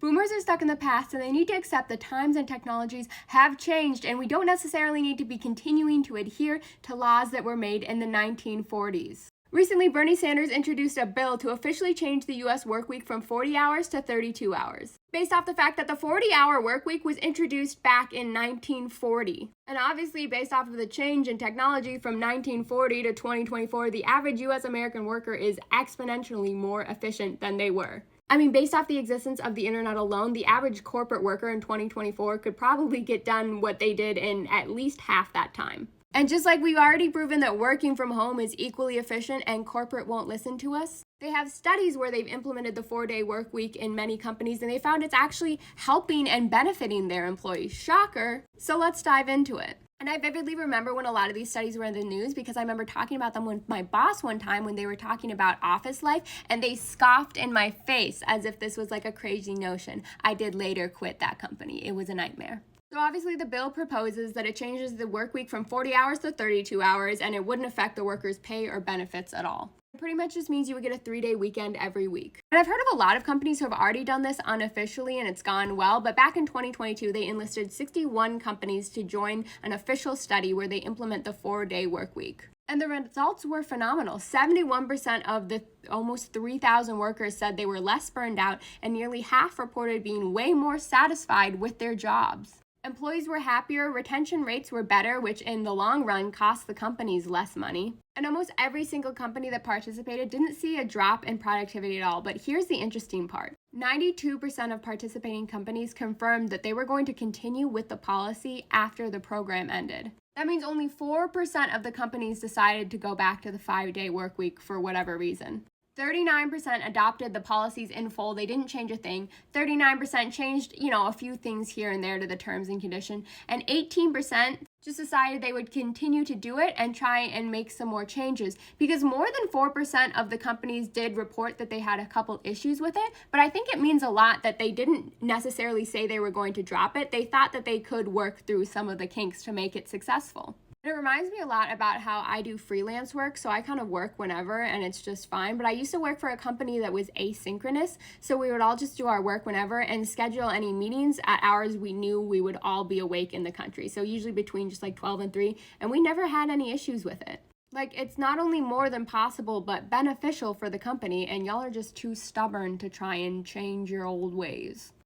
Boomers are stuck in the past and they need to accept the times and technologies have changed, and we don't necessarily need to be continuing to adhere to laws that were made in the 1940s. Recently, Bernie Sanders introduced a bill to officially change the U.S. workweek from 40 hours to 32 hours, based off the fact that the 40-hour workweek was introduced back in 1940. And obviously, based off of the change in technology from 1940 to 2024, the average U.S. American worker is exponentially more efficient than they were. I mean, based off the existence of the internet alone, the average corporate worker in 2024 could probably get done what they did in at least half that time. And just like we've already proven that working from home is equally efficient and corporate won't listen to us, they have studies where they've implemented the 4-day work week in many companies, and they found it's actually helping and benefiting their employees. Shocker. So let's dive into it. And I vividly remember when a lot of these studies were in the news, because I remember talking about them with my boss one time when they were talking about office life, and they scoffed in my face as if this was like a crazy notion. I did later quit that company. It was a nightmare. So obviously the bill proposes that it changes the work week from 40 hours to 32 hours, and it wouldn't affect the workers' pay or benefits at all. It pretty much just means you would get a 3-day weekend every week. And I've heard of a lot of companies who have already done this unofficially and it's gone well, but back in 2022, they enlisted 61 companies to join an official study where they implement the 4-day work week. And the results were phenomenal. 71% of the almost 3,000 workers said they were less burned out, and nearly half reported being way more satisfied with their jobs. Employees were happier, retention rates were better, which in the long run cost the companies less money. And almost every single company that participated didn't see a drop in productivity at all. But here's the interesting part. 92% of participating companies confirmed that they were going to continue with the policy after the program ended. That means only 4% of the companies decided to go back to the 5-day work week for whatever reason. 39% adopted the policies in full. They didn't change a thing. 39% changed, a few things here and there to the terms and condition. And 18% just decided they would continue to do it and try and make some more changes, because more than 4% of the companies did report that they had a couple issues with it. But I think it means a lot that they didn't necessarily say they were going to drop it. They thought that they could work through some of the kinks to make it successful. It reminds me a lot about how I do freelance work, so I kind of work whenever and it's just fine. But I used to work for a company that was asynchronous, so we would all just do our work whenever and schedule any meetings at hours we knew we would all be awake in the country. So usually between just like 12 and 3, and we never had any issues with it. Like, it's not only more than possible, but beneficial for the company, and y'all are just too stubborn to try and change your old ways.